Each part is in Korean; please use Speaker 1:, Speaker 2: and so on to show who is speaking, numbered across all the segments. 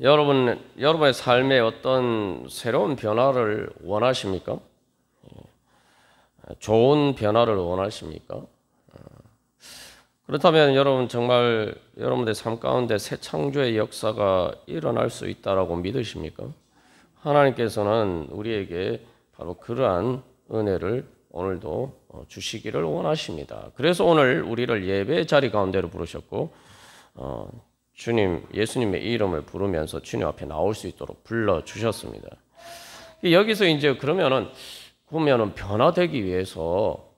Speaker 1: 여러분의 삶에 어떤 새로운 변화를 원하십니까? 좋은 변화를 원하십니까? 그렇다면 여러분 정말 여러분의 삶 가운데 새 창조의 역사가 일어날 수 있다라고 믿으십니까? 하나님께서는 우리에게 바로 그러한 은혜를 오늘도 주시기를 원하십니다. 그래서 오늘 우리를 예배 자리 가운데로 부르셨고 예수님의 이름을 부르면서 주님 앞에 나올 수 있도록 불러주셨습니다. 여기서 이제 그러면은 변화되기 위해서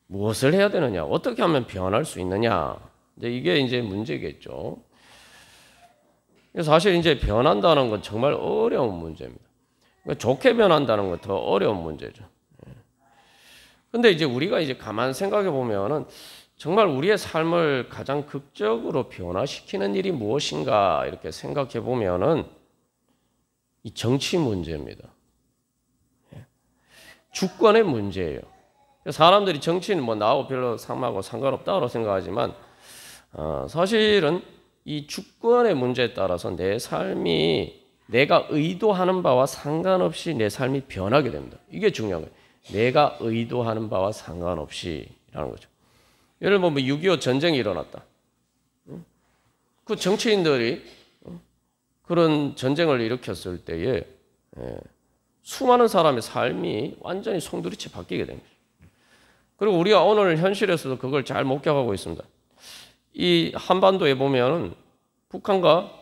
Speaker 1: 무엇을 해야 되느냐? 어떻게 하면 변할 수 있느냐? 이게 이제 문제겠죠. 사실 이제 변한다는 건 정말 어려운 문제입니다. 좋게 변한다는 건 더 어려운 문제죠. 근데 이제 우리가 이제 가만 생각해 보면은 정말 우리의 삶을 가장 극적으로 변화시키는 일이 무엇인가 이렇게 생각해 보면은 이 정치 문제입니다. 주권의 문제예요. 사람들이 정치는 나하고 별로 상관없다고 생각하지만 사실은 이 주권의 문제에 따라서 내 삶이 내가 의도하는 바와 상관없이 내 삶이 변하게 됩니다. 이게 중요한 거예요. 내가 의도하는 바와 상관없이라는 거죠. 예를 들면 6.25 전쟁이 일어났다. 그 정치인들이 그런 전쟁을 일으켰을 때에 수많은 사람의 삶이 완전히 송두리째 바뀌게 됩니다. 그리고 우리가 오늘 현실에서도 그걸 잘 목격하고 있습니다. 이 한반도에 보면은 북한과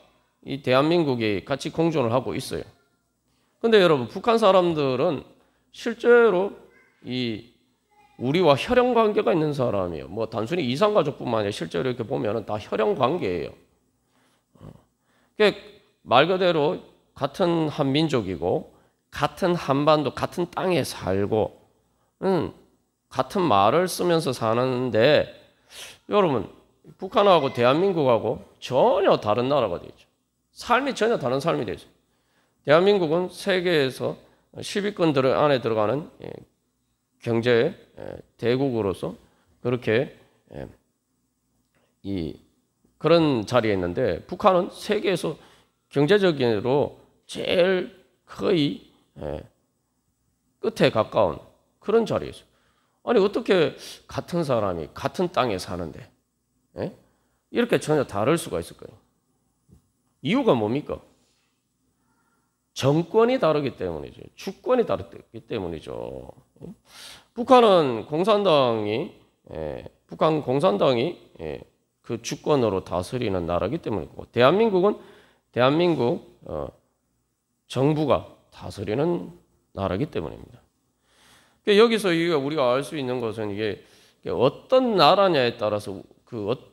Speaker 1: 이 대한민국이 같이 공존을 하고 있어요. 근데 여러분, 북한 사람들은 실제로 이 우리와 혈연 관계가 있는 사람이에요. 단순히 이상 가족뿐만 아니라 실제로 이렇게 보면은 다 혈연 관계예요. 말 그대로 같은 한 민족이고 같은 한반도 같은 땅에 살고 같은 말을 쓰면서 사는데 여러분 북한하고 대한민국하고 전혀 다른 나라가 되죠. 삶이 전혀 다른 삶이 되죠. 대한민국은 세계에서 10위권 안에 들어가는 경제 대국으로서 그렇게 그런 자리에 있는데 북한은 세계에서 경제적으로 제일 거의 끝에 가까운 그런 자리에 있어요. 아니 어떻게 같은 사람이 같은 땅에 사는데 이렇게 전혀 다를 수가 있을까요? 이유가 뭡니까? 정권이 다르기 때문이죠. 주권이 다르기 때문이죠. 북한 공산당이 그 주권으로 다스리는 나라이기 때문이고 대한민국은 대한민국 정부가 다스리는 나라이기 때문입니다. 여기서 우리가 알 수 있는 것은 이게 어떤 나라냐에 따라서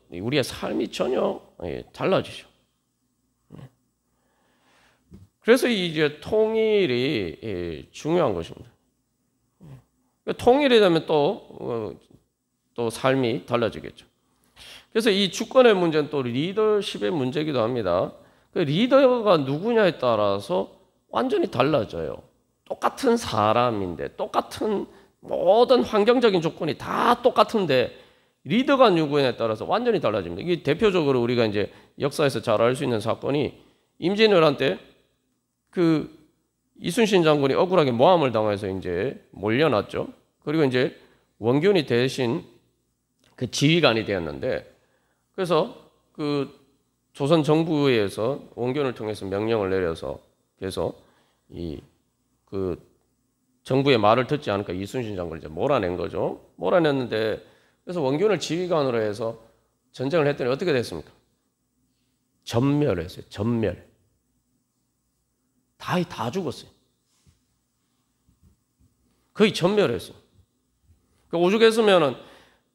Speaker 1: 우리의 삶이 전혀 달라지죠. 그래서 이제 통일이 중요한 것입니다. 통일이 되면 또 삶이 달라지겠죠. 그래서 이 주권의 문제는 또 리더십의 문제이기도 합니다. 그 리더가 누구냐에 따라서 완전히 달라져요. 똑같은 사람인데 똑같은 모든 환경적인 조건이 다 똑같은데 리더가 누구냐에 따라서 완전히 달라집니다. 이게 대표적으로 우리가 이제 역사에서 잘 알 수 있는 사건이 임진왜란 때 그 이순신 장군이 억울하게 모함을 당해서 이제 몰려났죠. 그리고 이제 원균이 대신 그 지휘관이 되었는데 그래서 그 조선 정부에서 원균을 통해서 명령을 내려서 그래서 그 정부의 말을 듣지 않으니까 이순신 장군을 이제 몰아낸 거죠. 몰아냈는데 그래서 원균을 지휘관으로 해서 전쟁을 했더니 어떻게 됐습니까? 전멸했어요. 전멸. 다 죽었어요. 거의 전멸했어요. 오죽했으면은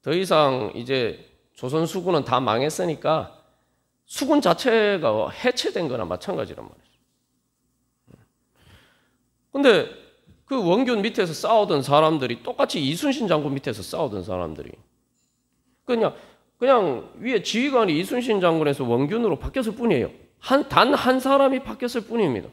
Speaker 1: 더 이상 이제 조선 수군은 다 망했으니까 수군 자체가 해체된 거나 마찬가지란 말이죠. 근데 그 원균 밑에서 싸우던 사람들이 똑같이 이순신 장군 밑에서 싸우던 사람들이 그냥 위에 지휘관이 이순신 장군에서 원균으로 바뀌었을 뿐이에요. 단 한 사람이 바뀌었을 뿐입니다.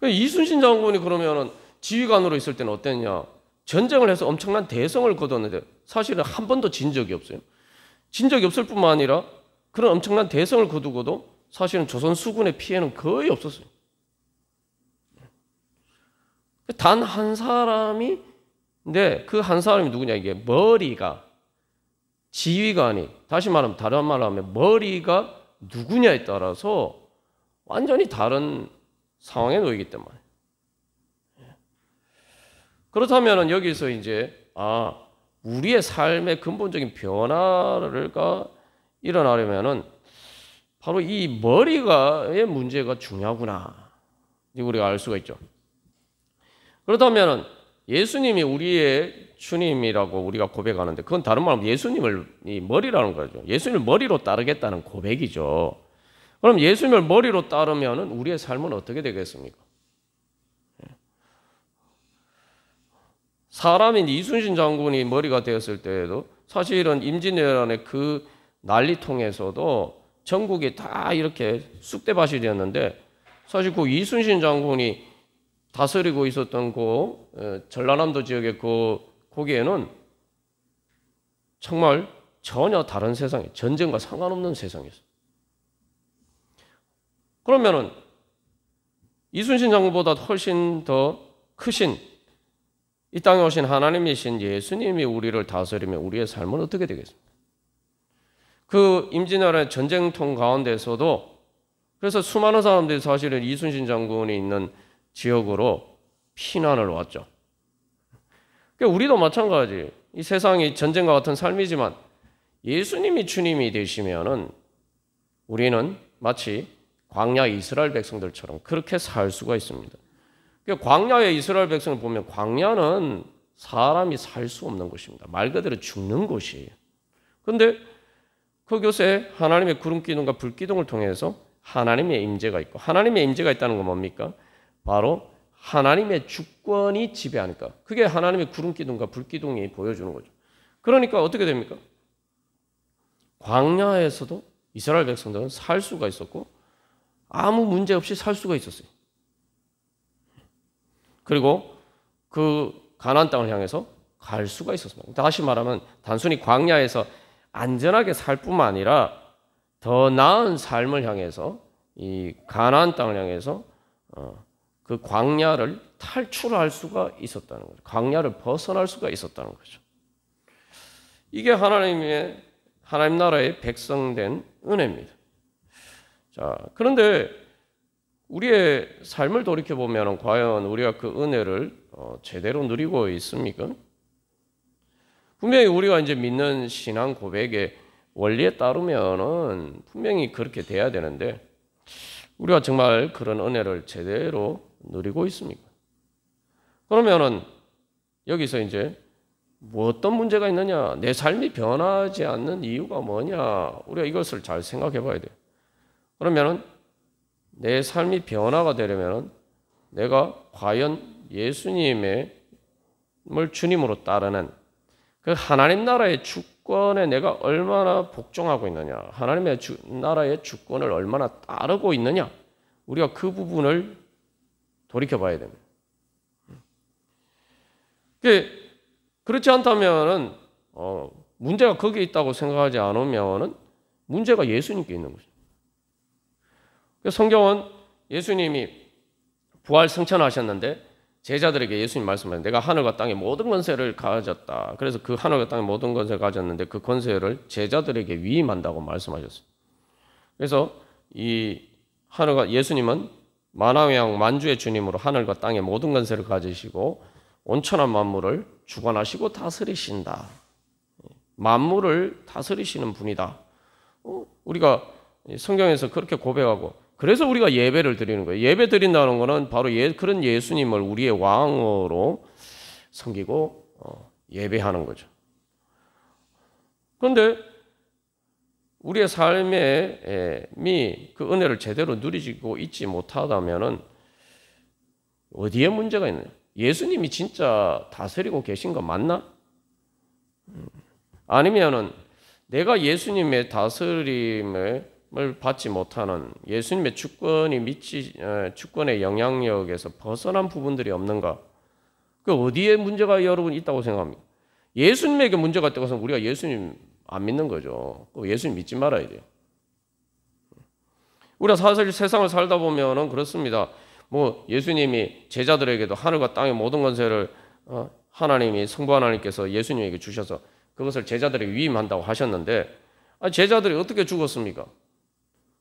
Speaker 1: 이순신 장군이 그러면은 지휘관으로 있을 때는 어땠냐? 전쟁을 해서 엄청난 대성을 거뒀는데 사실은 한 번도 진 적이 없어요. 진 적이 없을 뿐만 아니라 그런 엄청난 대성을 거두고도 사실은 조선 수군의 피해는 거의 없었어요. 단 한 사람이, 근데 그 한 사람이 누구냐, 이게 머리가, 지휘관이, 다시 말하면, 다른 말로 하면 머리가 누구냐에 따라서 완전히 다른 상황에 놓이기 때문에. 그렇다면 여기서 이제, 우리의 삶의 근본적인 변화가 일어나려면은 바로 이 머리가의 문제가 중요하구나. 우리가 알 수가 있죠. 그렇다면 예수님이 우리의 주님이라고 우리가 고백하는데, 그건 다른 말로 예수님을 이 머리라는 거죠. 예수님을 머리로 따르겠다는 고백이죠. 그럼 예수님을 머리로 따르면 우리의 삶은 어떻게 되겠습니까? 사람인 이순신 장군이 머리가 되었을 때에도 사실은 임진왜란의 그 난리통에서도 전국이 다 이렇게 쑥대밭이 되었는데, 사실 그 이순신 장군이 다스리고 있었던 그 전라남도 지역의 거기에는 정말 전혀 다른 세상이, 전쟁과 상관없는 세상이었어요. 그러면은 이순신 장군보다 훨씬 더 크신 이 땅에 오신 하나님이신 예수님이 우리를 다스리면 우리의 삶은 어떻게 되겠습니까? 그 임진왜란의 전쟁통 가운데서도, 그래서 수많은 사람들이 사실은 이순신 장군이 있는 지역으로 피난을 왔죠. 그러니까 우리도 마찬가지. 이 세상이 전쟁과 같은 삶이지만 예수님이 주님이 되시면은 우리는 마치 광야 이스라엘 백성들처럼 그렇게 살 수가 있습니다. 광야의 이스라엘 백성을 보면 광야는 사람이 살 수 없는 곳입니다. 말 그대로 죽는 곳이에요. 그런데 그곳에 하나님의 구름 기둥과 불 기둥을 통해서 하나님의 임재가 있고, 하나님의 임재가 있다는 건 뭡니까? 바로 하나님의 주권이 지배하니까, 그게 하나님의 구름 기둥과 불 기둥이 보여주는 거죠. 그러니까 어떻게 됩니까? 광야에서도 이스라엘 백성들은 살 수가 있었고 아무 문제 없이 살 수가 있었어요. 그리고 그 가나안 땅을 향해서 갈 수가 있었습니다. 다시 말하면 단순히 광야에서 안전하게 살 뿐만 아니라 더 나은 삶을 향해서, 이 가나안 땅을 향해서 그 광야를 탈출할 수가 있었다는 거죠. 광야를 벗어날 수가 있었다는 거죠. 이게 하나님 나라의 백성된 은혜입니다. 자, 그런데 우리의 삶을 돌이켜 보면 과연 우리가 그 은혜를 제대로 누리고 있습니까? 분명히 우리가 이제 믿는 신앙 고백의 원리에 따르면은 분명히 그렇게 돼야 되는데, 우리가 정말 그런 은혜를 제대로 누리고 있습니까? 그러면은 여기서 이제 뭐 어떤 문제가 있느냐, 내 삶이 변하지 않는 이유가 뭐냐, 우리가 이것을 잘 생각해 봐야 돼요. 그러면은 내 삶이 변화가 되려면 내가 과연 예수님을 주님으로 따르는 그 하나님 나라의 주권에 내가 얼마나 복종하고 있느냐, 하나님의 나라의 주권을 얼마나 따르고 있느냐, 우리가 그 부분을 돌이켜봐야 됩니다. 그렇지 않다면은 문제가 거기에 있다고 생각하지 않으면은 문제가 예수님께 있는 거죠. 성경은 예수님이 부활 승천하셨는데 제자들에게 예수님 말씀하셨는데, 내가 하늘과 땅의 모든 권세를 가졌다. 그래서 그 하늘과 땅의 모든 권세를 가졌는데 그 권세를 제자들에게 위임한다고 말씀하셨어요. 그래서 이 하늘과, 예수님은 만왕의 만주의 주님으로 하늘과 땅의 모든 권세를 가지시고 온천한 만물을 주관하시고 다스리신다. 만물을 다스리시는 분이다. 우리가 성경에서 그렇게 고백하고, 그래서 우리가 예배를 드리는 거예요. 예배 드린다는 것은 바로 그런 예수님을 우리의 왕으로 섬기고 예배하는 거죠. 그런데 우리의 삶이 그 은혜를 제대로 누리고 있지 못하다면은 어디에 문제가 있느냐? 예수님이 진짜 다스리고 계신 거 맞나? 아니면은 내가 예수님의 다스림을 받지 못하는, 예수님의 주권의 영향력에서 벗어난 부분들이 없는가? 그 어디에 문제가 여러분 있다고 생각합니까? 예수님에게 문제가 있다고 해서 우리가 예수님 안 믿는 거죠. 예수님 믿지 말아야 돼요. 우리가 사실 세상을 살다 보면은 그렇습니다. 뭐 예수님이 제자들에게도 하늘과 땅의 모든 권세를 하나님이 성부 하나님께서 예수님에게 주셔서 그것을 제자들에게 위임한다고 하셨는데 제자들이 어떻게 죽었습니까?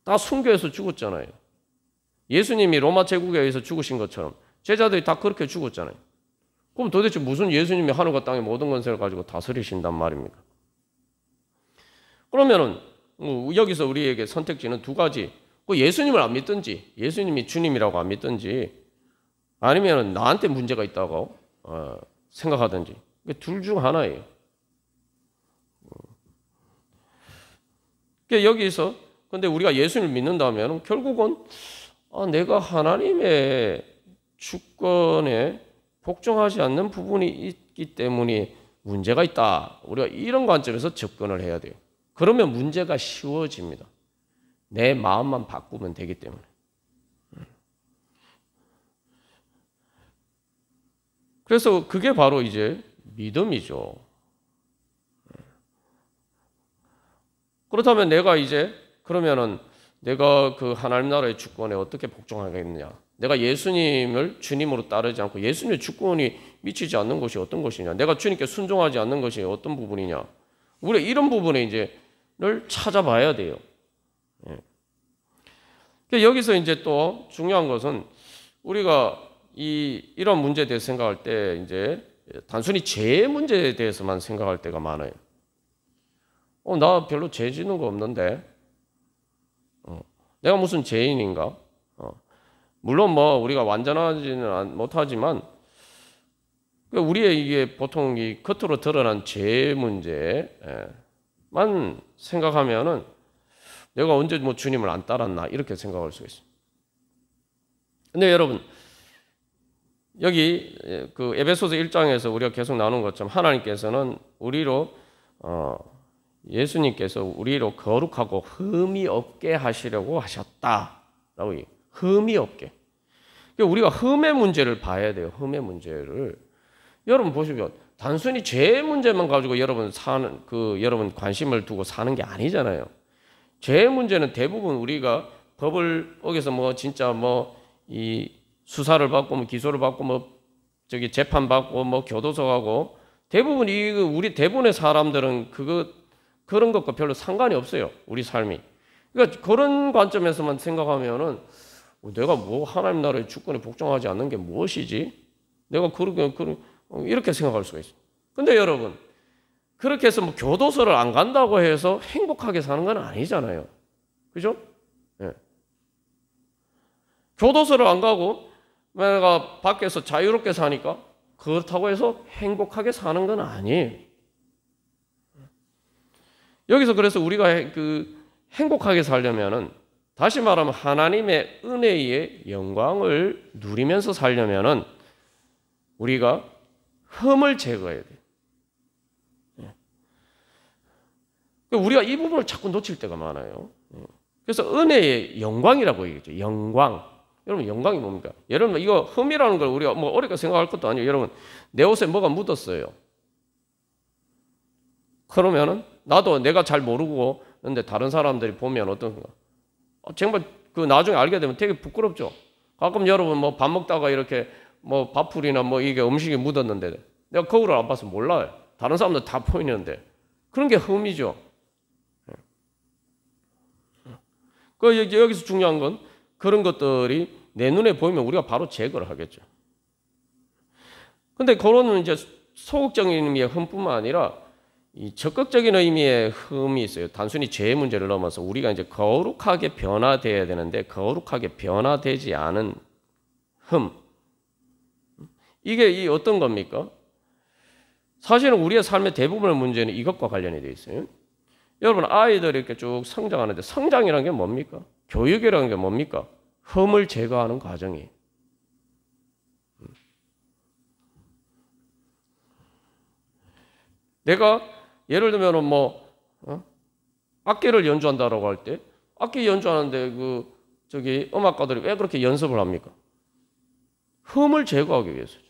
Speaker 1: 다 순교해서 죽었잖아요. 예수님이 로마 제국에 의해서 죽으신 것처럼 제자들이 다 그렇게 죽었잖아요. 그럼 도대체 무슨 예수님이 하늘과 땅의 모든 권세를 가지고 다스리신단 말입니까? 그러면은 여기서 우리에게 선택지는 두 가지. 예수님을 안 믿든지, 예수님이 주님이라고 안 믿든지, 아니면 나한테 문제가 있다고 생각하든지, 둘 중 하나예요. 여기서 근데 우리가 예수님을 믿는다면 결국은 내가 하나님의 주권에 복종하지 않는 부분이 있기 때문에 문제가 있다. 우리가 이런 관점에서 접근을 해야 돼요. 그러면 문제가 쉬워집니다. 내 마음만 바꾸면 되기 때문에. 그래서 그게 바로 이제 믿음이죠. 그렇다면 그러면은 내가 그 하나님 나라의 주권에 어떻게 복종하겠느냐? 내가 예수님을 주님으로 따르지 않고 예수님의 주권이 미치지 않는 것이 어떤 것이냐? 내가 주님께 순종하지 않는 것이 어떤 부분이냐? 우리가 이런 부분에 를 찾아봐야 돼요. 여기서 이제 또 중요한 것은 우리가 이런 문제에 대해서 생각할 때 단순히 죄 문제에 대해서만 생각할 때가 많아요. 나 별로 죄 지는 거 없는데, 내가 무슨 죄인인가? 물론 뭐 우리가 완전하지는 못하지만 우리의 이게 보통 이 겉으로 드러난 죄 문제만 생각하면은 내가 언제 뭐 주님을 안 따랐나 이렇게 생각할 수 있습니다. 근데 여러분 여기 그 에베소서 1장에서 우리가 계속 나눈 것처럼 하나님께서는 예수님께서 우리로 거룩하고 흠이 없게 하시려고 하셨다라고 얘기해요. 흠이 없게. 우리가 흠의 문제를 봐야 돼요. 흠의 문제를. 여러분 보시면 단순히 죄 문제만 가지고 여러분 관심을 두고 사는 게 아니잖아요. 죄 문제는 대부분 우리가 법을 어겨서 진짜 이 수사를 받고 기소를 받고 재판 받고 교도소 가고 대부분 우리 대부분의 사람들은 그런 것과 별로 상관이 없어요. 우리 삶이. 그러니까 그런 관점에서만 생각하면은 내가 하나님 나라의 주권에 복종하지 않는 게 무엇이지? 내가 이렇게 생각할 수가 있어요. 근데 여러분, 그렇게 해서 교도소를 안 간다고 해서 행복하게 사는 건 아니잖아요. 그죠? 네. 교도소를 안 가고 내가 밖에서 자유롭게 사니까 그렇다고 해서 행복하게 사는 건 아니에요. 여기서 그래서 우리가 행복하게 살려면은 다시 말하면 하나님의 은혜의 영광을 누리면서 살려면은 우리가 흠을 제거해야 돼요. 우리가 이 부분을 자꾸 놓칠 때가 많아요. 그래서 은혜의 영광이라고 얘기했죠. 영광. 여러분 영광이 뭡니까? 여러분 이거 흠이라는 걸 우리가 어렵게 생각할 것도 아니에요. 여러분 내 옷에 뭐가 묻었어요. 그러면은 나도 내가 잘 모르고 근데 다른 사람들이 보면 어떤가? 정말 나중에 알게 되면 되게 부끄럽죠. 가끔 여러분 밥 먹다가 이렇게 밥풀이나 이게 음식이 묻었는데 내가 거울을 안 봐서 몰라요. 다른 사람들 다 보이는데 그런 게 흠이죠. 여기서 중요한 건 그런 것들이 내 눈에 보이면 우리가 바로 제거를 하겠죠. 근데 그런 소극적인 의미의 흠뿐만 아니라 이 적극적인 의미의 흠이 있어요. 단순히 죄의 문제를 넘어서 우리가 거룩하게 변화돼야 되는데 거룩하게 변화되지 않은 흠. 이게 어떤 겁니까? 사실은 우리의 삶의 대부분의 문제는 이것과 관련이 되어 있어요. 여러분 아이들이 이렇게 쭉 성장하는데 성장이라는 게 뭡니까? 교육이라는 게 뭡니까? 흠을 제거하는 과정이에요. 내가 예를 들면 악기를 연주한다라고 할 때 악기 연주하는데 음악가들이 왜 그렇게 연습을 합니까? 흠을 제거하기 위해서죠.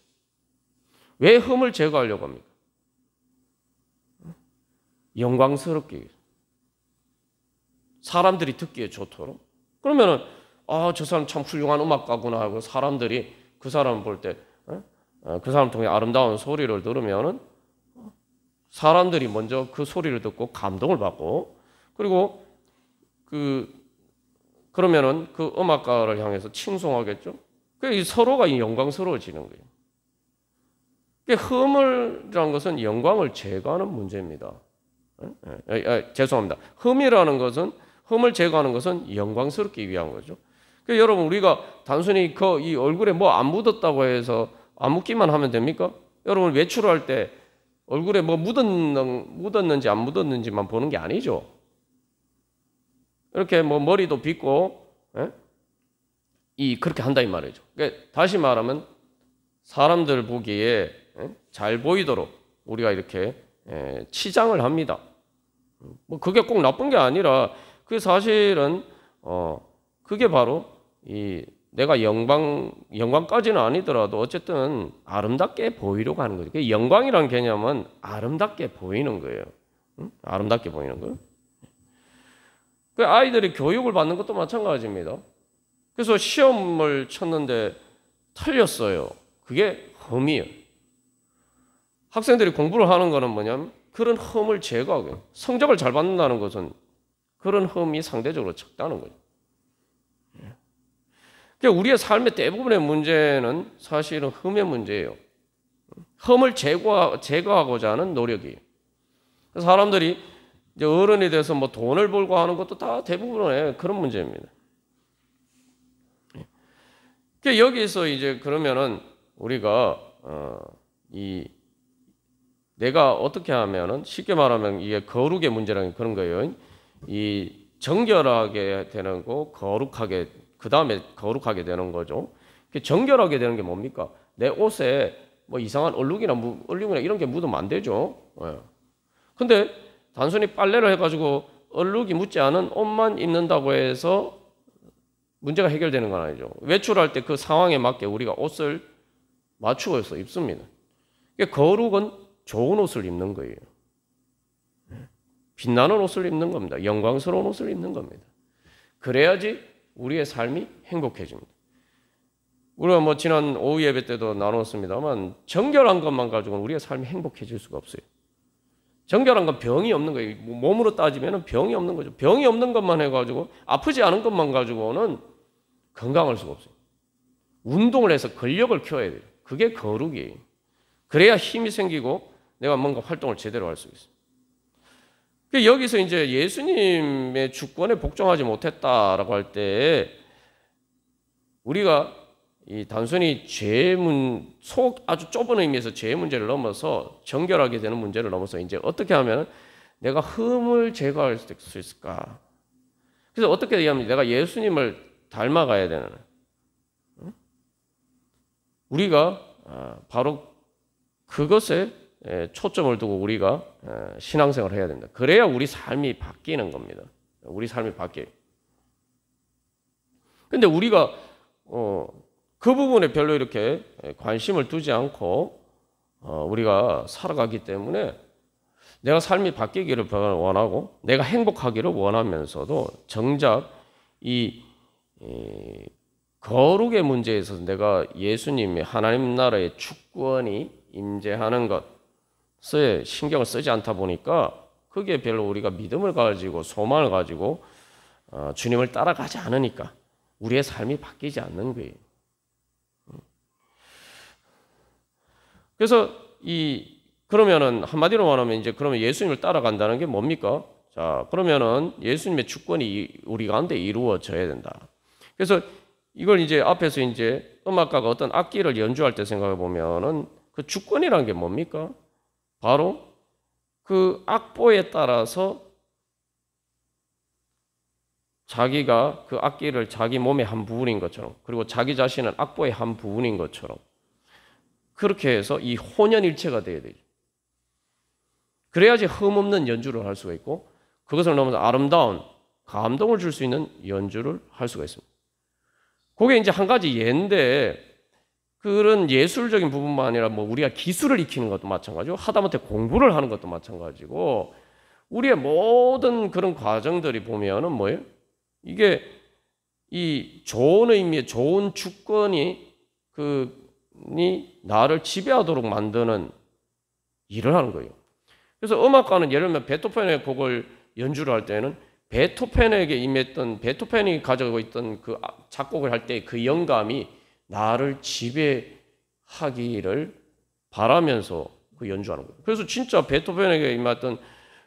Speaker 1: 왜 흠을 제거하려고 합니까? 영광스럽게 위해서. 사람들이 듣기에 좋도록. 그러면은 저 사람 참 훌륭한 음악가구나 하고 사람들이 그 사람 볼 때 그 사람 통해 아름다운 소리를 들으면은 사람들이 먼저 그 소리를 듣고 감동을 받고 그리고 그러면은 그 음악가를 향해서 칭송하겠죠. 그 서로가 영광스러워지는 거예요. 흠이라는 것은 영광을 제거하는 문제입니다. 죄송합니다. 흠을 제거하는 것은 영광스럽기 위한 거죠. 그러니까 여러분 우리가 단순히 이 얼굴에 뭐 안 묻었다고 해서 안 묻기만 하면 됩니까? 여러분 외출할 때 얼굴에 뭐 묻었는지 안 묻었는지만 보는 게 아니죠. 이렇게 뭐 머리도 빗고 그렇게 한다 이 말이죠. 그러니까 다시 말하면 사람들 보기에 잘 보이도록 우리가 이렇게 치장을 합니다. 뭐 그게 꼭 나쁜 게 아니라 그 사실은 그게 바로 내가 영광까지는 아니더라도 어쨌든 아름답게 보이려고 하는 거죠. 그 영광이라는 개념은 아름답게 보이는 거예요. 아름답게 보이는 거예요. 그 아이들이 교육을 받는 것도 마찬가지입니다. 그래서 시험을 쳤는데 틀렸어요. 그게 흠이에요. 학생들이 공부를 하는 거는 뭐냐면 그런 흠을 제거하고 성적을 잘 받는다는 것은 그런 흠이 상대적으로 적다는 거죠. 그러니까 우리의 삶의 대부분의 문제는 사실은 흠의 문제예요. 흠을 제거하고자 하는 노력이에요. 사람들이 이제 어른이 돼서 뭐 돈을 벌고 하는 것도 다 대부분의 그런 문제입니다. 그러니까 여기서 이제 그러면은 우리가 내가 어떻게 하면은 쉽게 말하면 이게 거룩의 문제라는 그런 거예요. 정결하게 되는 거, 거룩하게 그 다음에 거룩하게 되는 거죠. 정결하게 되는 게 뭡니까? 내 옷에 뭐 이상한 얼룩이나 이런 게 묻으면 안 되죠. 근데 단순히 빨래를 해가지고 얼룩이 묻지 않은 옷만 입는다고 해서 문제가 해결되는 건 아니죠. 외출할 때 그 상황에 맞게 우리가 옷을 맞추어서 입습니다. 거룩은 좋은 옷을 입는 거예요. 빛나는 옷을 입는 겁니다. 영광스러운 옷을 입는 겁니다. 그래야지 우리의 삶이 행복해집니다. 우리가 뭐 지난 오후 예배 때도 나눴습니다만 정결한 것만 가지고는 우리의 삶이 행복해질 수가 없어요. 정결한 건 병이 없는 거예요. 몸으로 따지면 병이 없는 거죠. 병이 없는 것만 해가지고 아프지 않은 것만 가지고는 건강할 수가 없어요. 운동을 해서 근력을 키워야 돼요. 그게 거룩이에요. 그래야 힘이 생기고 내가 뭔가 활동을 제대로 할 수 있어요. 여기서 이제 예수님의 주권에 복종하지 못했다라고 할 때 우리가 단순히 아주 좁은 의미에서 죄의 문제를 넘어서 정결하게 되는 문제를 넘어서 이제 어떻게 하면 내가 흠을 제거할 수 있을까? 그래서 어떻게 얘기하면 내가 예수님을 닮아가야 되는 우리가 바로 그것에 초점을 두고 우리가 신앙생활을 해야 됩니다. 그래야 우리 삶이 바뀌는 겁니다. 우리 삶이 바뀌어요. 근데 우리가 그 부분에 별로 이렇게 관심을 두지 않고 우리가 살아가기 때문에 내가 삶이 바뀌기를 원하고 내가 행복하기를 원하면서도 정작 이 거룩의 문제에 있어서 내가 예수님의 하나님 나라의 주권이 임재하는 것에 신경을 쓰지 않다 보니까 그게 별로 우리가 믿음을 가지고 소망을 가지고 주님을 따라가지 않으니까 우리의 삶이 바뀌지 않는 거예요. 그래서 그러면은 한마디로 말하면 이제 그러면 예수님을 따라간다는 게 뭡니까? 자, 그러면은 예수님의 주권이 우리 가운데 이루어져야 된다. 그래서 이걸 이제 앞에서 이제 음악가가 어떤 악기를 연주할 때 생각해 보면은 그 주권이라는 게 뭡니까? 바로 그 악보에 따라서 자기가 그 악기를 자기 몸의 한 부분인 것처럼 그리고 자기 자신은 악보의 한 부분인 것처럼 그렇게 해서 이 혼연일체가 돼야 되죠. 그래야지 흠없는 연주를 할 수가 있고 그것을 넘어서 아름다운 감동을 줄 수 있는 연주를 할 수가 있습니다. 그게 이제 한 가지 예인데 그런 예술적인 부분만 아니라 뭐 우리가 기술을 익히는 것도 마찬가지고 하다못해 공부를 하는 것도 마찬가지고 우리의 모든 그런 과정들이 보면은 뭐예요? 이게 이 좋은 의미의 좋은 주권이 나를 지배하도록 만드는 일을 하는 거예요. 그래서 음악가는 예를 들면 베토펜의 곡을 연주를 할 때는 베토펜에게 임했던, 베토펜이 가지고 있던 그 작곡을 할 때 그 영감이 나를 지배하기를 바라면서 그 연주하는 거예요. 그래서 진짜 베토펜에게 임했던,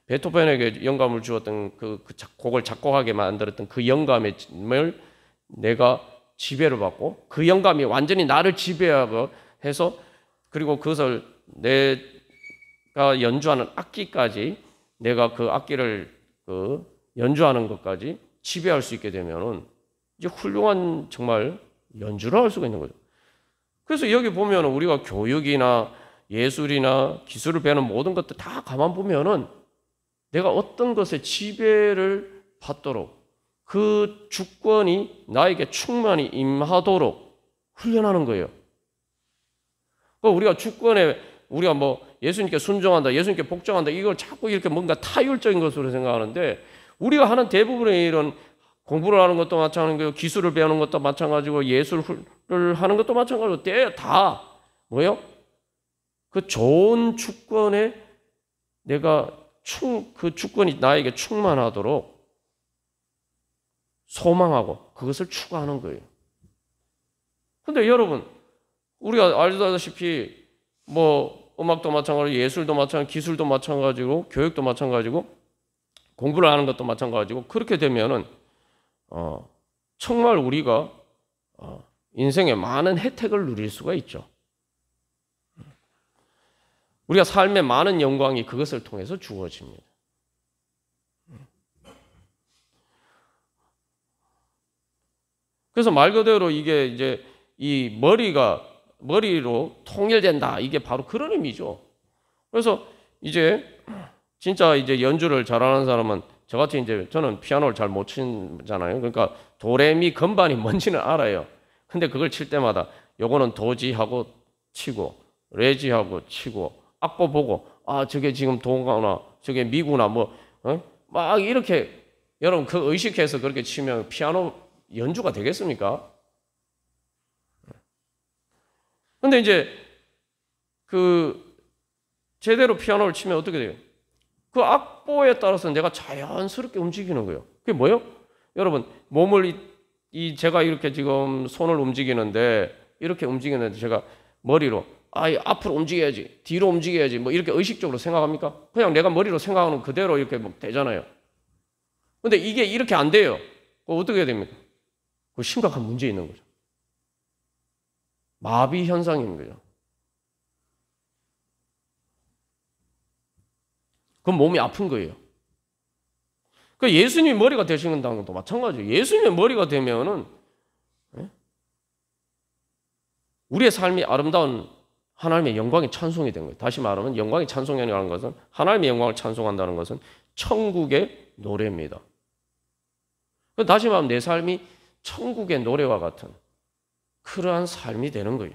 Speaker 1: 베토펜에게 영감을 주었던 그 곡을 작곡하게 만들었던 그 영감을 내가 지배를 받고, 그 영감이 완전히 나를 지배하고 해서, 그리고 그것을 내가 연주하는 악기까지, 내가 그 악기를 연주하는 것까지 지배할 수 있게 되면은 이제 훌륭한 정말 연주를 할 수가 있는 거죠. 그래서 여기 보면 우리가 교육이나 예술이나 기술을 배우는 모든 것들 다 가만 보면은 내가 어떤 것에 지배를 받도록, 그 주권이 나에게 충만히 임하도록 훈련하는 거예요. 우리가 주권에, 우리가 뭐 예수님께 순종한다, 예수님께 복종한다, 이걸 자꾸 이렇게 뭔가 타율적인 것으로 생각하는데, 우리가 하는 대부분의 일은 공부를 하는 것도 마찬가지고, 기술을 배우는 것도 마찬가지고, 예술을 하는 것도 마찬가지고, 다 뭐예요? 그 좋은 주권에 내가 그 주권이 나에게 충만하도록 소망하고 그것을 추구하는 거예요. 근데 여러분, 우리가 알다시피 뭐 음악도 마찬가지고, 예술도 마찬가지고, 기술도 마찬가지고, 교육도 마찬가지고, 공부를 하는 것도 마찬가지고, 그렇게 되면은 정말 우리가 인생에 많은 혜택을 누릴 수가 있죠. 우리가 삶의 많은 영광이 그것을 통해서 주어집니다. 그래서 말 그대로 이게 이제 이 머리로 통일된다, 이게 바로 그런 의미죠. 그래서 이제 진짜 이제 연주를 잘하는 사람은, 저같이 이제 저는 피아노를 잘 못 치잖아요. 그러니까 도레미 건반이 뭔지는 알아요. 근데 그걸 칠 때마다 요거는 도지하고 치고, 레지하고 치고, 악보 보고, 아 저게 지금 도구나, 저게 미구나, 뭐 막 이렇게, 여러분 그 의식해서 그렇게 치면 피아노 연주가 되겠습니까? 근데 이제 그 제대로 피아노를 치면 어떻게 돼요? 그 악보에 따라서 내가 자연스럽게 움직이는 거예요. 그게 뭐예요? 여러분, 몸을 제가 이렇게 지금 손을 움직이는데, 이렇게 움직이는데 제가 머리로 앞으로 움직여야지, 뒤로 움직여야지, 뭐 이렇게 의식적으로 생각합니까? 그냥 내가 머리로 생각하는 그대로 이렇게 뭐 되잖아요. 근데 이게 이렇게 안 돼요. 어떻게 해야 됩니까? 그 심각한 문제 있는 거죠. 마비 현상인 거죠. 그건 몸이 아픈 거예요. 그 예수님이 머리가 되시는 것도 마찬가지예요. 예수님의 머리가 되면은 우리의 삶이 아름다운 하나님의 영광의 찬송이 된 거예요. 다시 말하면 영광의 찬송이라는 것은, 하나님의 영광을 찬송한다는 것은 천국의 노래입니다. 다시 말하면 내 삶이 천국의 노래와 같은 그러한 삶이 되는 거예요.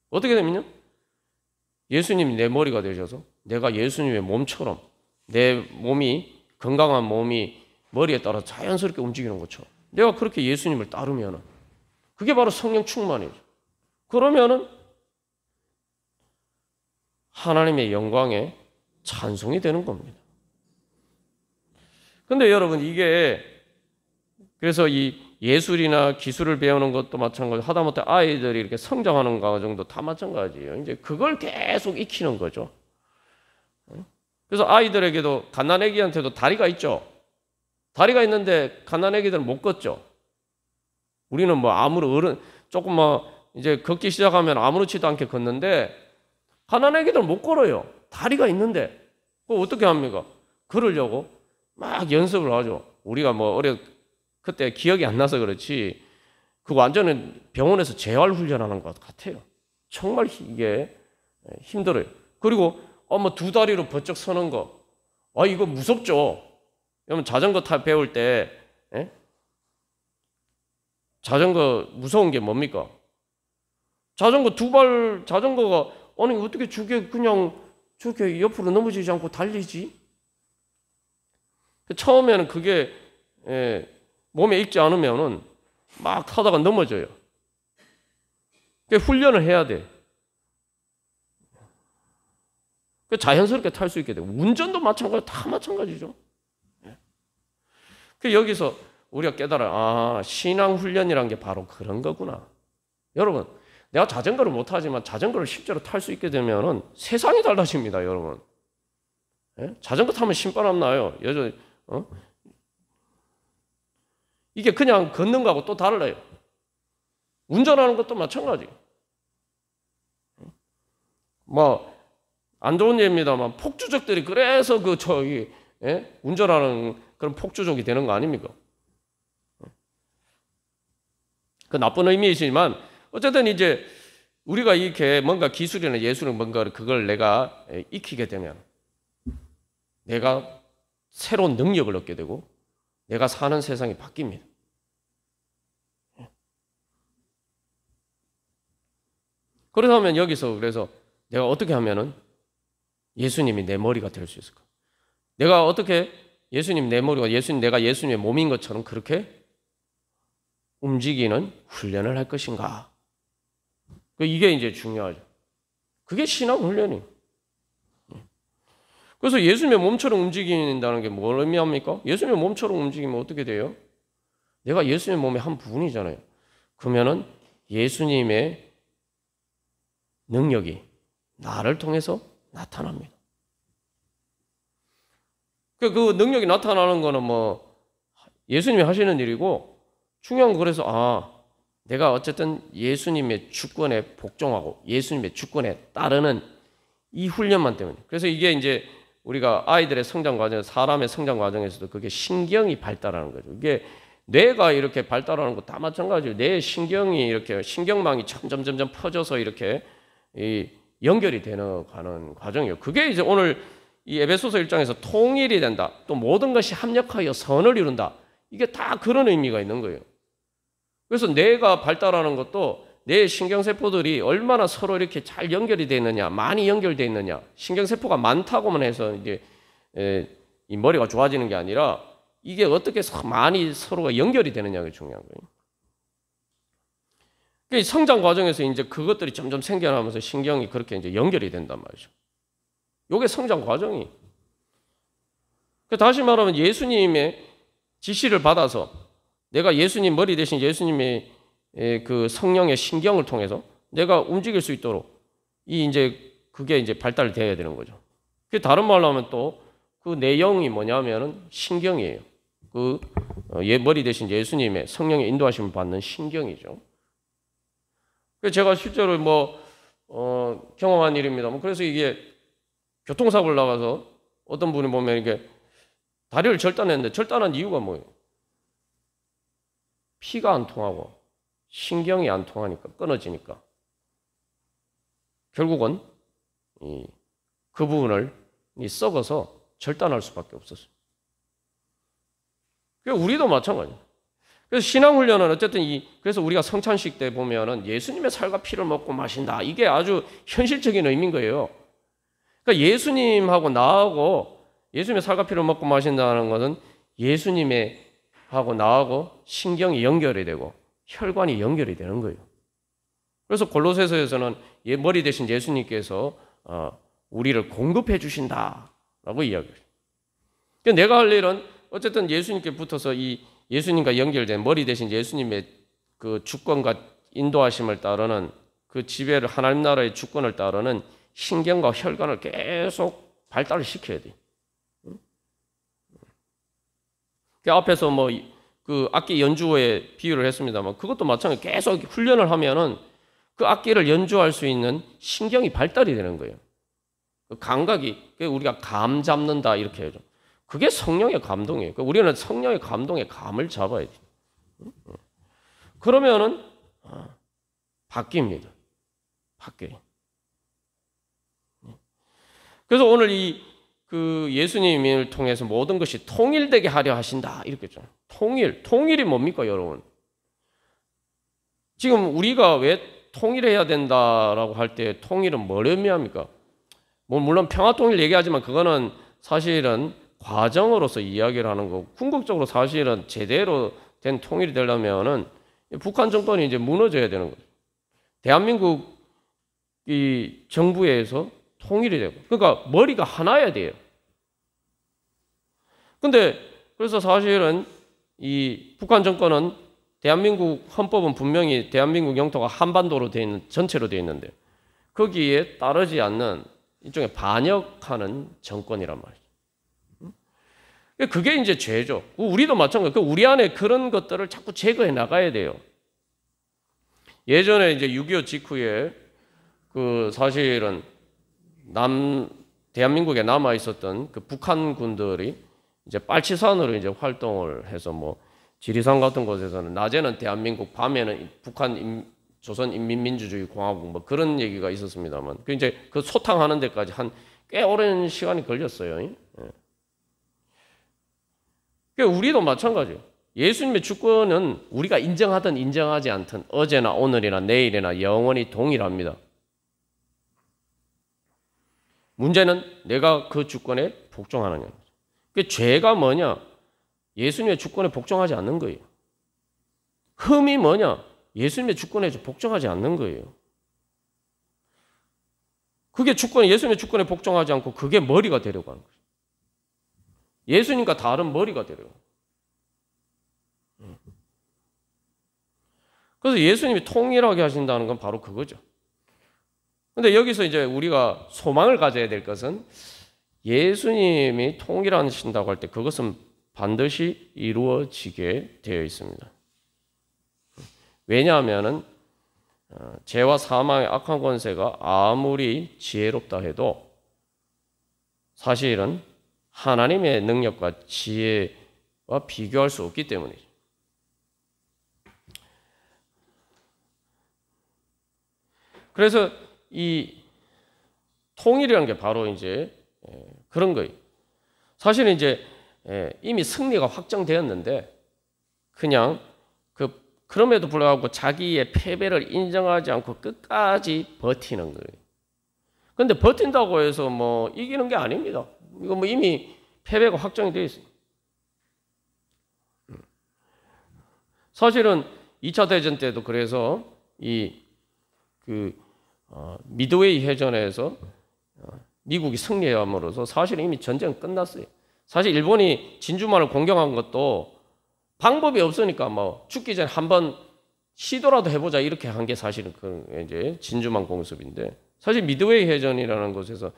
Speaker 1: 어떻게 되면요? 예수님이 내 머리가 되셔서 내가 예수님의 몸처럼, 내 몸이, 건강한 몸이 머리에 따라 자연스럽게 움직이는 것처럼 내가 그렇게 예수님을 따르면 그게 바로 성령 충만이죠. 그러면은 하나님의 영광에 찬송이 되는 겁니다. 근데 여러분, 이게 그래서 이 예술이나 기술을 배우는 것도 마찬가지고, 하다못해 아이들이 이렇게 성장하는 과정도 다 마찬가지예요. 이제 그걸 계속 익히는 거죠. 그래서 아이들에게도, 갓난아기한테도 다리가 있죠. 다리가 있는데 갓난아기들은 못 걷죠. 우리는 뭐 조금 이제 걷기 시작하면 아무렇지도 않게 걷는데, 갓난아기들은 못 걸어요. 다리가 있는데. 그거 어떻게 합니까? 걸으려고 막 연습을 하죠. 우리가 그때 기억이 안 나서 그렇지, 그 완전히 병원에서 재활훈련하는 것 같아요. 정말 이게 힘들어요. 그리고 두 다리로 번쩍 서는 거, 이거 무섭죠. 여러분 자전거 배울 때 자전거 무서운 게 뭡니까? 자전거가 어떻게 그냥 저렇게 옆으로 넘어지지 않고 달리지? 처음에는 그게 몸에 익지 않으면은 막 타다가 넘어져요. 훈련을 해야 돼. 자연스럽게 탈 수 있게 되고 운전도 마찬가지로 다 마찬가지죠. 여기서 우리가 깨달아 신앙 훈련이란 게 바로 그런 거구나. 여러분 내가 자전거를 못하지만 자전거를 실제로 탈 수 있게 되면 세상이 달라집니다. 여러분 자전거 타면 신바람 나요. 여전히 이게 그냥 걷는 거하고 또 달라요. 운전하는 것도 마찬가지. 안 좋은 예입니다만 폭주족들이 그래서 운전하는 그런 폭주족이 되는 거 아닙니까? 그 나쁜 의미이지만 어쨌든 이제 우리가 이렇게 뭔가 기술이나 예술은 뭔가 그걸 내가 익히게 되면 내가 새로운 능력을 얻게 되고 내가 사는 세상이 바뀝니다. 그렇다면 여기서 그래서 내가 어떻게 하면은 예수님이 내 머리가 될 수 있을까? 내가 어떻게 예수님 내 머리가 내가 예수님의 몸인 것처럼 그렇게 움직이는 훈련을 할 것인가? 이게 이제 중요하죠. 그게 신앙 훈련이에요. 그래서 예수님의 몸처럼 움직인다는 게 뭘 의미합니까? 예수님의 몸처럼 움직이면 어떻게 돼요? 내가 예수님의 몸의 한 부분이잖아요. 그러면은 예수님의 능력이 나를 통해서 나타납니다. 그 능력이 나타나는 거는 예수님이 하시는 일이고 중요한 거 그래서 내가 어쨌든 예수님의 주권에 복종하고 예수님의 주권에 따르는 이 훈련만 때문에. 그래서 이게 이제 우리가 아이들의 성장 과정, 사람의 성장 과정에서도 그게 신경이 발달하는 거죠. 이게 뇌가 이렇게 발달하는 거 다 마찬가지예요. 뇌 신경이 이렇게 신경망이 점점 퍼져서 이렇게 연결이 가는 과정이에요. 그게 이제 오늘 이 에베소서 1장에서 통일이 된다. 또 모든 것이 합력하여 선을 이룬다. 이게 다 그런 의미가 있는 거예요. 그래서 뇌가 발달하는 것도 뇌 신경세포들이 얼마나 서로 이렇게 잘 연결이 되어 있느냐, 많이 연결되어 있느냐, 신경세포가 많다고만 해서 이제 이 머리가 좋아지는 게 아니라 이게 어떻게 많이 서로가 연결이 되느냐가 중요한 거예요. 성장 과정에서 이제 그것들이 점점 생겨나면서 신경이 그렇게 이제 연결이 된단 말이죠. 이게 성장 과정이. 다시 말하면 예수님의 지시를 받아서 내가 예수님 머리 대신 예수님의 그 성령의 신경을 통해서 내가 움직일 수 있도록 그게 이제 발달되어야 되는 거죠. 그 다른 말로 하면 또 그 내용이 뭐냐면은 신경이에요. 머리 대신 예수님의 성령의 인도하심을 받는 신경이죠. 제가 실제로 경험한 일입니다. 그래서 이게 교통사고를 나가서 어떤 분이 보면 이게 다리를 절단했는데 절단한 이유가 뭐예요? 피가 안 통하고 신경이 안 통하니까 끊어지니까 결국은 그 부분을 썩어서 절단할 수밖에 없었어요. 우리도 마찬가지예요. 그래서 신앙훈련은 어쨌든 그래서 우리가 성찬식 때 보면은 예수님의 살과 피를 먹고 마신다. 이게 아주 현실적인 의미인 거예요. 그러니까 예수님하고 나하고 예수님의 살과 피를 먹고 마신다는 것은 예수님하고 나하고 신경이 연결이 되고 혈관이 연결이 되는 거예요. 그래서 골로새서에서는 머리 대신 예수님께서 우리를 공급해 주신다라고 이야기해요. 그러니까 내가 할 일은 어쨌든 예수님께 붙어서 이 예수님과 연결된 머리 대신 예수님의 그 주권과 인도하심을 따르는 그 지배를 하나님 나라의 주권을 따르는 신경과 혈관을 계속 발달을 시켜야 돼. 그 앞에서 그 악기 연주에 비유를 했습니다만 그것도 마찬가지. 계속 훈련을 하면은 그 악기를 연주할 수 있는 신경이 발달이 되는 거예요. 그 감각이 우리가 감 잡는다 이렇게 해야죠. 그게 성령의 감동이에요. 우리는 성령의 감동의 감을 잡아야 돼요. 그러면은 바뀝니다. 바뀌어요. 그래서 오늘 그 예수님을 통해서 모든 것이 통일되게 하려 하신다 이렇게 했잖아요. 통일이 뭡니까, 여러분? 지금 우리가 왜 통일해야 된다라고 할 때 통일은 뭘 의미합니까? 물론 평화통일 얘기하지만 그거는 사실은 과정으로서 이야기를 하는 거고 궁극적으로 사실은 제대로 된 통일이 되려면은 북한 정권이 이제 무너져야 되는 거죠. 대한민국 이 정부에서 통일이 되고, 그러니까 머리가 하나야 돼요. 근데 그래서 사실은 이 북한 정권은 대한민국 헌법은 분명히 대한민국 영토가 한반도로 돼 있는 전체로 돼 있는데 거기에 따르지 않는 일종의 반역하는 정권이란 말이죠. 그게 이제 죄죠. 우리도 마찬가지예요. 우리 안에 그런 것들을 자꾸 제거해 나가야 돼요. 예전에 이제 6.25 직후에 그 사실은 대한민국에 남아 있었던 그 북한 군들이 이제 빨치산으로 이제 활동을 해서 뭐 지리산 같은 곳에서는 낮에는 대한민국, 밤에는 조선인민민주주의 공화국 뭐 그런 얘기가 있었습니다만 그 이제 그 소탕하는 데까지 한 꽤 오랜 시간이 걸렸어요. 예. 우리도 마찬가지예요. 예수님의 주권은 우리가 인정하든 인정하지 않든 어제나 오늘이나 내일이나 영원히 동일합니다. 문제는 내가 그 주권에 복종하느냐. 그 죄가 뭐냐? 예수님의 주권에 복종하지 않는 거예요. 흠이 뭐냐? 예수님의 주권에 복종하지 않는 거예요. 그게 예수님의 주권에 복종하지 않고 그게 머리가 되려고 하는 거예요. 예수님과 다른 머리가 되려고. 그래서 예수님이 통일하게 하신다는 건 바로 그거죠. 근데 여기서 이제 우리가 소망을 가져야 될 것은 예수님이 통일하신다고 할 때 그것은 반드시 이루어지게 되어 있습니다. 왜냐하면 죄와 사망의 악한 권세가 아무리 지혜롭다 해도 사실은 하나님의 능력과 지혜와 비교할 수 없기 때문이죠. 그래서 이 통일이라는 게 바로 이제 그런 거예요. 사실은 이제 이미 승리가 확정되었는데 그냥 그럼에도 불구하고 자기의 패배를 인정하지 않고 끝까지 버티는 거예요. 그런데 버틴다고 해서 뭐 이기는 게 아닙니다. 이거 뭐 이미 패배가 확정이 되어 있어요. 사실은 2차 대전 때도 그래서 미드웨이 해전에서 미국이 승리함으로써 사실 이미 전쟁은 끝났어요. 사실 일본이 진주만을 공격한 것도 방법이 없으니까 뭐 죽기 전에 한번 시도라도 해보자 이렇게 한 게 사실은 이제 진주만 공습인데 사실 미드웨이 해전이라는 곳에서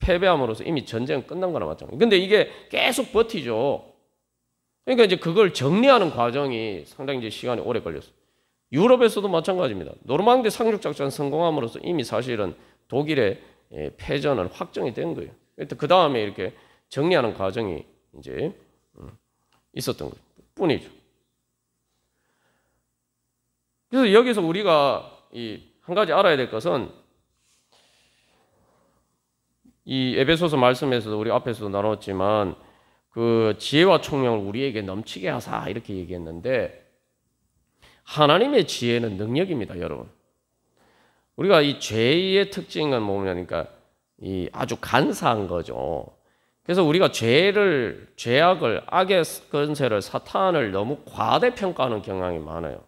Speaker 1: 패배함으로써 이미 전쟁은 끝난 거나 마찬가지예요. 근데 이게 계속 버티죠. 그러니까 이제 그걸 정리하는 과정이 상당히 이제 시간이 오래 걸렸어요. 유럽에서도 마찬가지입니다. 노르망디 상륙작전 성공함으로써 이미 사실은 독일의 패전은 확정이 된 거예요. 그 다음에 이렇게 정리하는 과정이 이제 있었던 거예요. 뿐이죠. 그래서 여기서 우리가 한 가지 알아야 될 것은 이 에베소서 말씀에서도 우리 앞에서도 나눴지만 그 지혜와 총명을 우리에게 넘치게 하사 이렇게 얘기했는데 하나님의 지혜는 능력입니다, 여러분. 우리가 이 죄의 특징은 뭐냐니까 이 아주 간사한 거죠. 그래서 우리가 죄악을, 악의 권세를, 사탄을 너무 과대평가하는 경향이 많아요.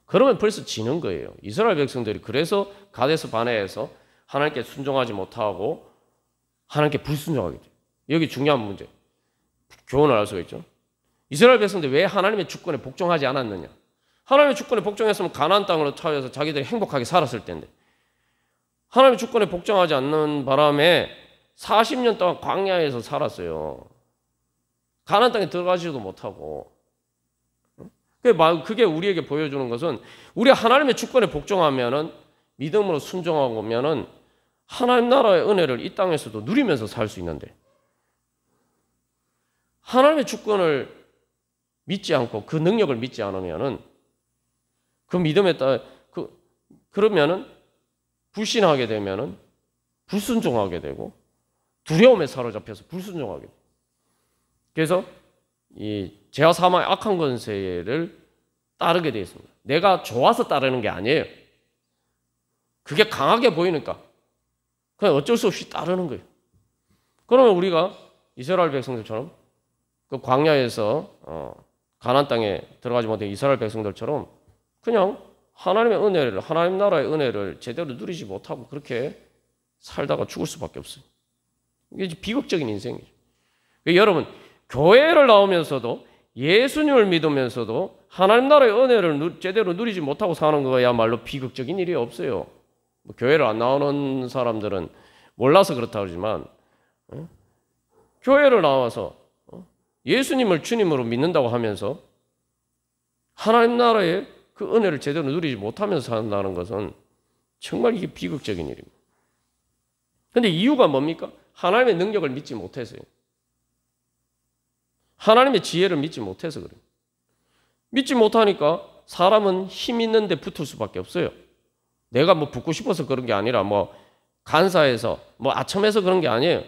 Speaker 1: 그러면 벌써 지는 거예요. 이스라엘 백성들이 그래서 가데스 바네에서 하나님께 순종하지 못하고 하나님께 불순종하게 돼요. 여기 중요한 문제. 교훈을 알 수가 있죠. 이스라엘 백성들이 왜 하나님의 주권에 복종하지 않았느냐? 하나님의 주권에 복종했으면 가나안 땅으로 차여서 자기들이 행복하게 살았을 텐데 하나님의 주권에 복종하지 않는 바람에 40년 동안 광야에서 살았어요. 가나안 땅에 들어가지도 못하고. 그게 우리에게 보여주는 것은 우리 하나님의 주권에 복종하면은 믿음으로 순종하면은 하나님 나라의 은혜를 이 땅에서도 누리면서 살 수 있는데 하나님의 주권을 믿지 않고 그 능력을 믿지 않으면은 그 믿음에 따라 그러면은 불신하게 되면은 불순종하게 되고 두려움에 사로잡혀서 불순종하게 돼요. 그래서 이 죄와 사망의 악한 권세를 따르게 되어 있습니다. 내가 좋아서 따르는 게 아니에요. 그게 강하게 보이니까 그냥 어쩔 수 없이 따르는 거예요. 그러면 우리가 이스라엘 백성들처럼 그 광야에서 가나안 땅에 들어가지 못한 이스라엘 백성들처럼 그냥 하나님의 은혜를, 하나님 나라의 은혜를 제대로 누리지 못하고 그렇게 살다가 죽을 수밖에 없어요. 이게 비극적인 인생이죠. 여러분, 교회를 나오면서도 예수님을 믿으면서도 하나님 나라의 은혜를 제대로 누리지 못하고 사는 거야말로 비극적인 일이 없어요. 뭐 교회를 안 나오는 사람들은 몰라서 그렇다고 하지만 교회를 나와서 예수님을 주님으로 믿는다고 하면서 하나님 나라의 그 은혜를 제대로 누리지 못하면서 산다는 것은 정말 이게 비극적인 일입니다. 그런데 이유가 뭡니까? 하나님의 능력을 믿지 못해서요. 하나님의 지혜를 믿지 못해서 그래요. 믿지 못하니까 사람은 힘 있는데 붙을 수밖에 없어요. 내가 뭐 붙고 싶어서 그런 게 아니라 뭐 간사해서 뭐 아첨해서 그런 게 아니에요.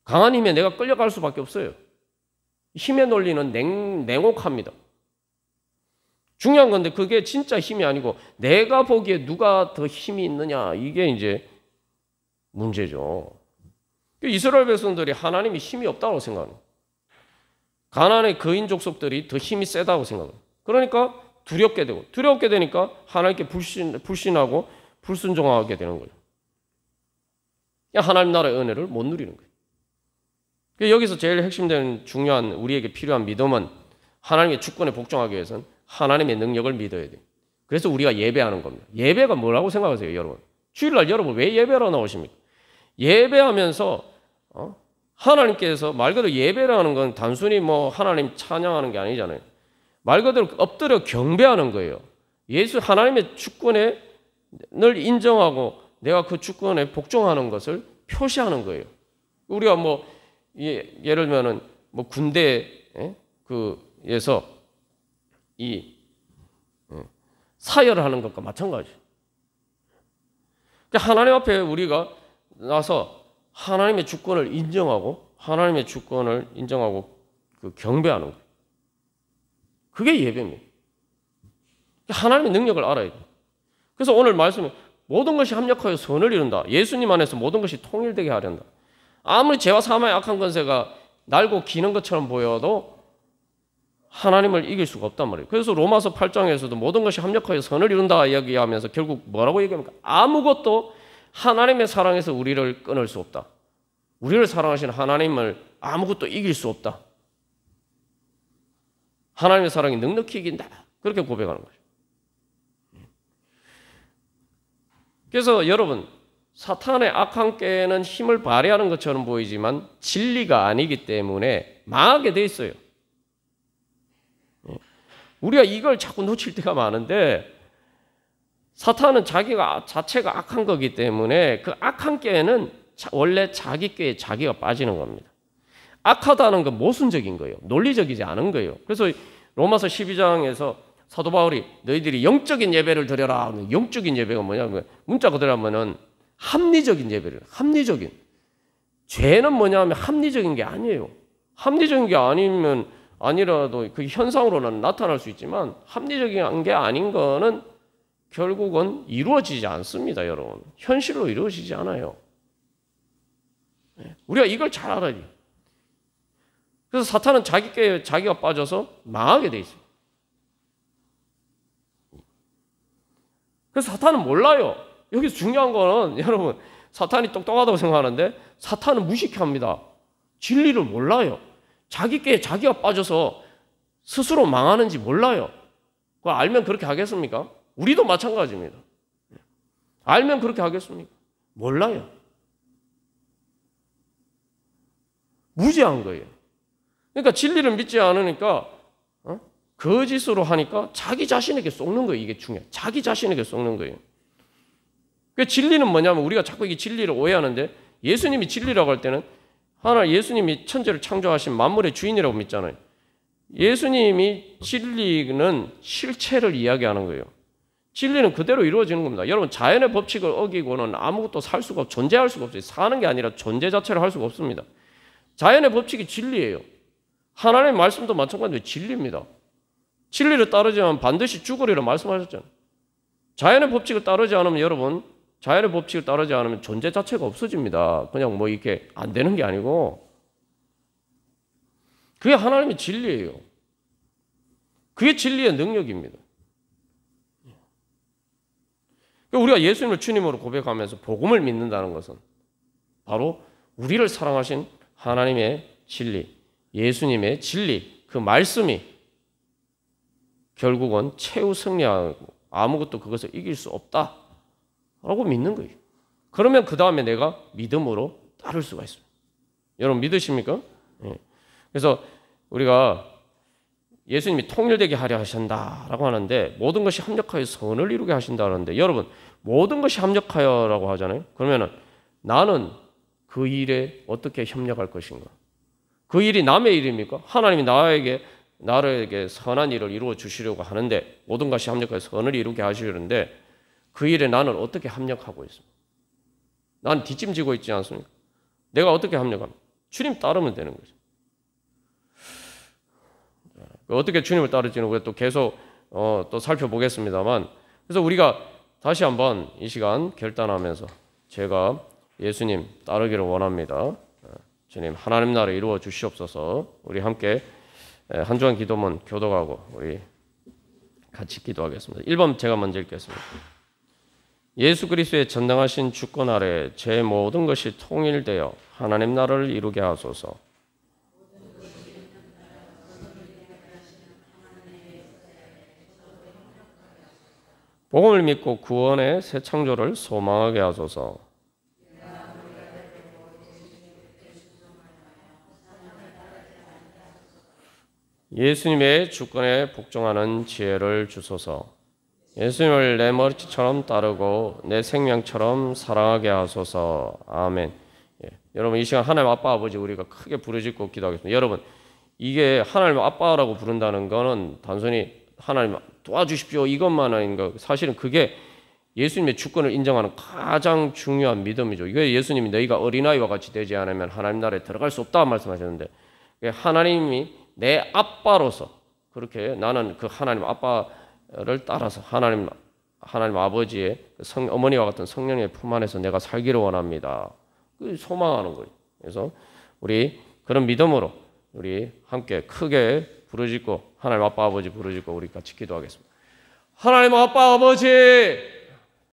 Speaker 1: 강한 힘에 내가 끌려갈 수밖에 없어요. 힘의 논리는 냉혹합니다. 중요한 건데 그게 진짜 힘이 아니고 내가 보기에 누가 더 힘이 있느냐, 이게 이제 문제죠. 이스라엘 백성들이 하나님이 힘이 없다고 생각합니다. 가나안의 거인 족속들이 더 힘이 세다고 생각합니다. 그러니까 두렵게 되고, 두렵게 되니까 하나님께 불신하고 불순종하게 되는 거예요. 하나님 나라의 은혜를 못 누리는 거예요. 여기서 제일 핵심되는 중요한 우리에게 필요한 믿음은 하나님의 주권에 복종하기 위해서는 하나님의 능력을 믿어야 돼요. 그래서 우리가 예배하는 겁니다. 예배가 뭐라고 생각하세요, 여러분? 주일날 여러분 왜 예배하러 나오십니까? 예배하면서 하나님께서 말 그대로 예배라는 건 단순히 뭐 하나님 찬양하는 게 아니잖아요. 말 그대로 엎드려 경배하는 거예요. 하나님의 주권을 인정하고 내가 그 주권에 복종하는 것을 표시하는 거예요. 우리가 뭐 예를 들면은 뭐 군대에서 이 사열을 하는 것과 마찬가지예요. 하나님 앞에 우리가 나서 하나님의 주권을 인정하고 그 경배하는 거예요. 그게 예배입니다. 하나님의 능력을 알아야 돼요. 그래서 오늘 말씀에 모든 것이 합력하여 선을 이룬다. 예수님 안에서 모든 것이 통일되게 하련다. 아무리 죄와 사망의 악한 권세가 날고 기는 것처럼 보여도 하나님을 이길 수가 없단 말이에요. 그래서 로마서 8장에서도 모든 것이 합력하여 선을 이룬다 이야기하면서 결국 뭐라고 얘기합니까? 아무것도 하나님의 사랑에서 우리를 끊을 수 없다. 우리를 사랑하시는 하나님을 아무것도 이길 수 없다. 하나님의 사랑이 넉넉히 이긴다. 그렇게 고백하는 거죠. 그래서 여러분, 사탄의 악한 꾀는 힘을 발휘하는 것처럼 보이지만 진리가 아니기 때문에 망하게 돼 있어요. 우리가 이걸 자꾸 놓칠 때가 많은데 사탄은 자체가 악한 거기 때문에 그 악한 꾀는 원래 자기 꾀에 자기가 빠지는 겁니다. 악하다는 건 모순적인 거예요. 논리적이지 않은 거예요. 그래서 로마서 12장에서 사도 바울이 너희들이 영적인 예배를 드려라. 영적인 예배가 뭐냐면 문자 그대로 하면은 합리적인 예배를, 합리적인. 죄는 뭐냐면 합리적인 게 아니에요. 합리적인 게 아니라도 그 현상으로는 나타날 수 있지만 합리적인 게 아닌 거는 결국은 이루어지지 않습니다, 여러분. 현실로 이루어지지 않아요. 우리가 이걸 잘 알아야 돼요. 그래서 사탄은 자기가 빠져서 망하게 돼 있어요. 그래서 사탄은 몰라요. 여기서 중요한 거는 여러분, 사탄이 똑똑하다고 생각하는데 사탄은 무식합니다. 진리를 몰라요. 자기가 빠져서 스스로 망하는지 몰라요. 그거 알면 그렇게 하겠습니까? 우리도 마찬가지입니다. 알면 그렇게 하겠습니까? 몰라요. 무지한 거예요. 그러니까 진리를 믿지 않으니까 거짓으로 하니까 자기 자신에게 속는 거예요. 이게 중요해요. 자기 자신에게 속는 거예요. 그 진리는 뭐냐면 우리가 자꾸 이 진리를 오해하는데 예수님이 진리라고 할 때는 예수님이 천지를 창조하신 만물의 주인이라고 믿잖아요. 예수님이 진리는 실체를 이야기하는 거예요. 진리는 그대로 이루어지는 겁니다. 여러분, 자연의 법칙을 어기고는 아무것도 존재할 수가 없어요. 사는 게 아니라 존재 자체를 할 수가 없습니다. 자연의 법칙이 진리예요. 하나님의 말씀도 마찬가지로 진리입니다. 진리를 따르지 않으면 반드시 죽으리라 말씀하셨잖아요. 자연의 법칙을 따르지 않으면 여러분, 자연의 법칙을 따르지 않으면 존재 자체가 없어집니다. 그냥 뭐 이렇게 안 되는 게 아니고 그게 하나님의 진리예요. 그게 진리의 능력입니다. 우리가 예수님을 주님으로 고백하면서 복음을 믿는다는 것은 바로 우리를 사랑하신 하나님의 진리, 예수님의 진리, 그 말씀이 결국은 최후 승리하고 아무것도 그것을 이길 수 없다라고 믿는 거예요. 그러면 그 다음에 내가 믿음으로 따를 수가 있습니다. 여러분 믿으십니까? 예. 그래서 우리가 예수님이 통일되게 하려 하신다라고 하는데 모든 것이 합력하여 선을 이루게 하신다는데 여러분 모든 것이 합력하여라고 하잖아요. 그러면은 나는 그 일에 어떻게 협력할 것인가? 그 일이 남의 일입니까? 하나님이 나에게 선한 일을 이루어 주시려고 하는데 모든 것이 합력하여 선을 이루게 하시려는데 그 일에 나는 어떻게 합력하고 있습니까? 난 뒷짐지고 있지 않습니까? 내가 어떻게 합력합니까? 주님 따르면 되는 거죠. 어떻게 주님을 따를지는 우리가 또 계속 또 살펴보겠습니다만 그래서 우리가 다시 한번 이 시간 결단하면서 제가 예수님 따르기를 원합니다. 주님 하나님 나라 이루어 주시옵소서. 우리 함께 한 주간 기도문 교독하고 우리 같이 기도하겠습니다. 1번 제가 먼저 읽겠습니다. 예수 그리스도의 전당하신 주권 아래 제 모든 것이 통일되어 하나님 나라를 이루게 하소서. 복음을 믿고 구원의 새 창조를 소망하게 하소서. 예수님의 주권에 복종하는 지혜를 주소서. 예수님을 내 머리처럼 따르고 내 생명처럼 사랑하게 하소서. 아멘. 예. 여러분 이 시간 하나님 아빠 아버지 우리가 크게 부르짖고 기도하겠습니다. 여러분 이게 하나님 아빠라고 부른다는 거는 단순히 하나님 도와주십시오 이것만 아닌 거 사실은 그게 예수님의 주권을 인정하는 가장 중요한 믿음이죠. 이게 예수님이 너희가 어린아이와 같이 되지 않으면 하나님 나라에 들어갈 수 없다 말씀하셨는데 하나님이 내 아빠로서 그렇게 나는 그 하나님 아빠를 따라서 하나님 아버지의 어머니와 같은 성령의 품 안에서 내가 살기를 원합니다. 그 소망하는 거예요. 그래서 우리 그런 믿음으로 우리 함께 크게 부르짖고 하나님 아빠 아버지 부르짖고 우리 같이 기도하겠습니다. 하나님 아빠 아버지